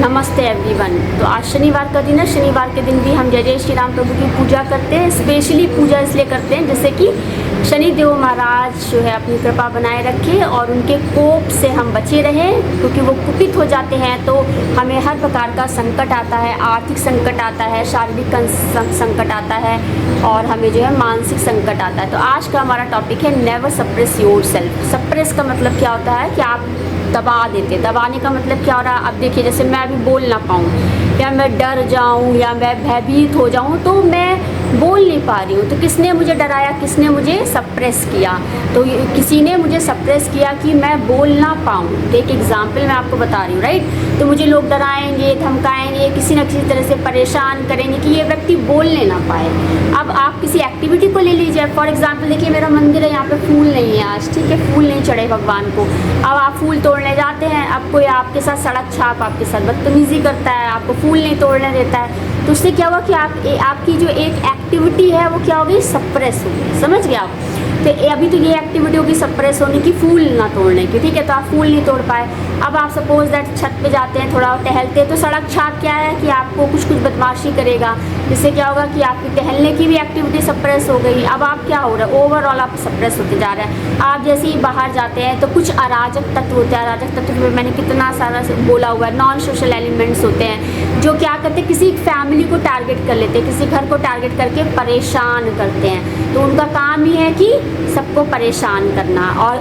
नमस्ते एवरीवन। तो आज शनिवार का दिन है। शनिवार के दिन भी हम जय जय श्री राम प्रभु की पूजा करते हैं। स्पेशली पूजा इसलिए करते हैं जैसे कि शनिदेव महाराज जो है अपनी कृपा बनाए रखे और उनके कोप से हम बचे रहें, क्योंकि वो कुपित हो जाते हैं तो हमें हर प्रकार का संकट आता है। आर्थिक संकट आता है, शारीरिक संकट आता है और हमें जो है मानसिक संकट आता है। तो आज का हमारा टॉपिक है never suppress your self. Suppress का मतलब क्या होता है कि आप दबा देते। दबाने का मतलब क्या हो रहा है? अब देखिए, जैसे मैं अभी बोल ना पाऊँ या मैं डर जाऊँ या मैं भयभीत हो जाऊँ तो मैं बोल नहीं पा रही हूँ। तो किसने मुझे डराया, किसने मुझे सप्रेस किया? तो किसी ने मुझे सप्रेस किया कि मैं बोल ना पाऊँ। तो एक एग्जाम्पल मैं आपको बता रही हूँ, राइट। तो मुझे लोग डराएंगे, धमकाएंगे, किसी न किसी तरह से परेशान करेंगे कि ये व्यक्ति बोलने ना पाए। अब आप किसी एक्टिविटी को ले लीजिए। फॉर एग्जाम्पल देखिए, मेरा मंदिर है, यहाँ पे फूल नहीं है आज, ठीक है, फूल नहीं चढ़े भगवान को। अब आप फूल तोड़ने जाते हैं, अब कोई आपके साथ सड़क छाप आपके साथ बदतमीजी करता है, आपको फूल नहीं तोड़ने देता है, तो उससे क्या हुआ कि आपकी जो एक एक्टिविटी है वो क्या हो गई, सप्रेस हो गई। समझ गए आप? तो अभी तो ये एक्टिविटी होगी सप्रेस होने की, फूल ना तोड़ने की, ठीक है। तो आप फूल नहीं तोड़ पाए। अब आप सपोज दैट छत पे जाते हैं, थोड़ा टहलते हैं, तो सड़क छाप क्या है कि आपको कुछ बदमाशी करेगा, जिससे क्या होगा कि आपकी टहलने की भी एक्टिविटी सप्रेस हो गई। अब आप क्या हो रहा है, ओवरऑल आप सप्रेस होते जा रहे हैं। आप जैसे ही बाहर जाते हैं तो कुछ अराजक तत्व होते हैं। अराजक तत्व में मैंने कितना सारा बोला हुआ है, नॉन सोशल एलिमेंट्स होते हैं जो क्या करते हैं, किसी फैमिली को टारगेट कर लेते हैं, किसी घर को टारगेट करके परेशान करते हैं। तो उनका काम ही है कि सबको परेशान करना और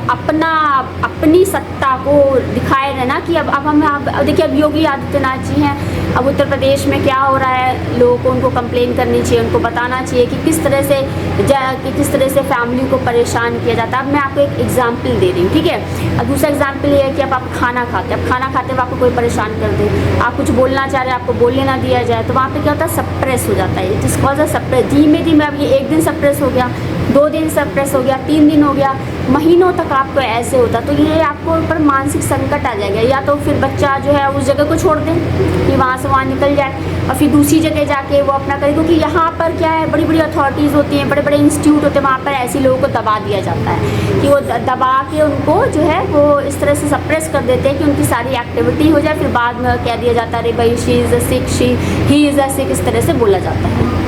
अपनी सत्ता को दिखाए रहना कि अब हम देखिए, अब योगी आदित्यनाथ जी हैं, अब उत्तर प्रदेश में क्या हो रहा है, लोगों को उनको कंप्लेन करनी चाहिए, उनको बताना चाहिए कि किस तरह से फैमिली को परेशान किया जाता है। अब मैं आपको एक एग्जाम्पल दे रही हूँ, ठीक है। अब दूसरा एग्जाम्पल ये है कि अब आप खाना खाते हैं, अब खाना खाते हुए आपको कोई परेशान कर दे, आप कुछ बोलना चाह रहे हैं, आपको बोलने ना दिया जाए, तो वहाँ पे क्या होता है, सप्रेस हो जाता है। जिस कॉज सप्रेस, धीमे धीमे अब ये एक दिन सप्रेस हो गया, 2 दिन सप्रेस हो गया, 3 दिन हो गया, महीनों तक आपको ऐसे होता, तो ये आपको ऊपर मानसिक संकट आ जाएगा। या तो फिर बच्चा जो है उस जगह को छोड़ दें कि वहाँ से वहाँ निकल जाए और फिर दूसरी जगह जाके वो अपना करे, क्योंकि यहाँ पर क्या है, बड़ी बड़ी अथॉरिटीज़ होती हैं, बड़े बड़े इंस्टीट्यूट होते हैं, वहाँ पर ऐसे लोगों को दबा दिया जाता है कि वो दबा के उनको जो है वो इस तरह से सप्रेस कर देते हैं कि उनकी सारी एक्टिविटी हो जाए। फिर बाद में कह दिया जाता है, अरे भाई she is a sick, he is a sick, इस तरह से बोला जाता है।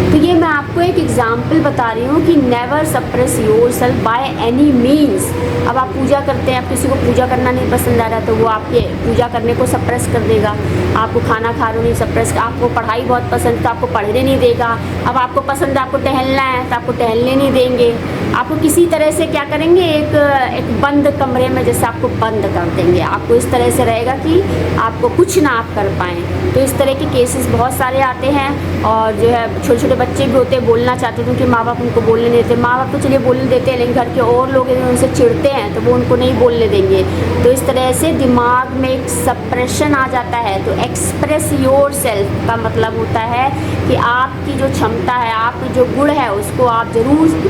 तो ये मैं आपको एक एग्जाम्पल बता रही हूँ कि never suppress your self by any means. अब आप पूजा करते हैं, आप किसी को पूजा करना नहीं पसंद आ रहा तो वो आपके पूजा करने को सप्रेस कर देगा। आपको खाना खा रहे नहीं सप्रेस, आपको पढ़ाई बहुत पसंद तो आपको पढ़ने नहीं देगा। अब आपको पसंद है, आपको टहलना है तो आपको टहलने नहीं देंगे। आपको किसी तरह से क्या करेंगे, एक बंद कमरे में जैसे आपको बंद कर देंगे। आपको इस तरह से रहेगा कि आपको कुछ ना आप कर पाएँ। तो इस तरह के केसेस बहुत सारे आते हैं और जो है छोटे छोटे बच्चे भी होते हैं, बोलना चाहते थे कि माँ बाप उनको बोलने देते। माँ बाप तो चलिए बोलने देते हैं, लेकिन घर के और लोग उनसे चिढ़ते हैं तो वो उनको नहीं बोलने देंगे। तो इस तरह से दिमाग में एक सप्रेशन आ जाता है। तो एक्सप्रेस योर सेल्फ का मतलब होता है कि आपकी जो क्षमता है, आपकी जो गुण है, उसको आप ज़रूर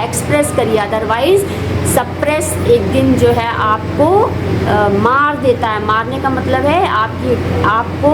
एक्सप्रेस करिए। अदरवाइज़ सप्रेस एक दिन जो है आपको मार देता है। मारने का मतलब है आपको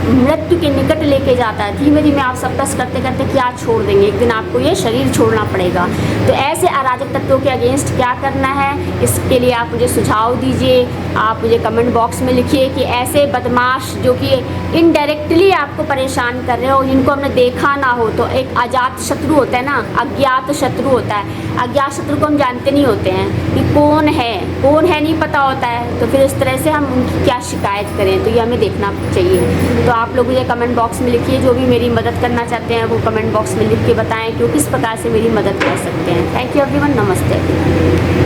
मृत्यु के निकट लेके जाता है। धीमे धीमे आप सप्रेस करते करते क्या छोड़ देंगे, एक दिन आपको ये शरीर छोड़ना पड़ेगा। तो ऐसे अराजक तत्वों के अगेंस्ट क्या करना है, इसके लिए आप मुझे सुझाव दीजिए। आप मुझे कमेंट बॉक्स में लिखिए कि ऐसे बदमाश जो कि इनडायरेक्टली आपको परेशान कर रहे हो, जिनको हमने देखा ना हो, तो एक अजात शत्रु होता है ना, अज्ञात शत्रु होता है। अज्ञात शत्रु को हम जानते नहीं होते हैं कि कौन है नहीं पता होता है। तो फिर इस तरह से हम उनकी क्या शिकायत करें, तो ये हमें देखना चाहिए। तो आप लोग मुझे कमेंट बॉक्स में लिखिए, जो भी मेरी मदद करना चाहते हैं वो कमेंट बॉक्स में लिख के बताएं कि वो किस प्रकार से मेरी मदद कर सकते हैं। थैंक यू एवरीवन, नमस्ते।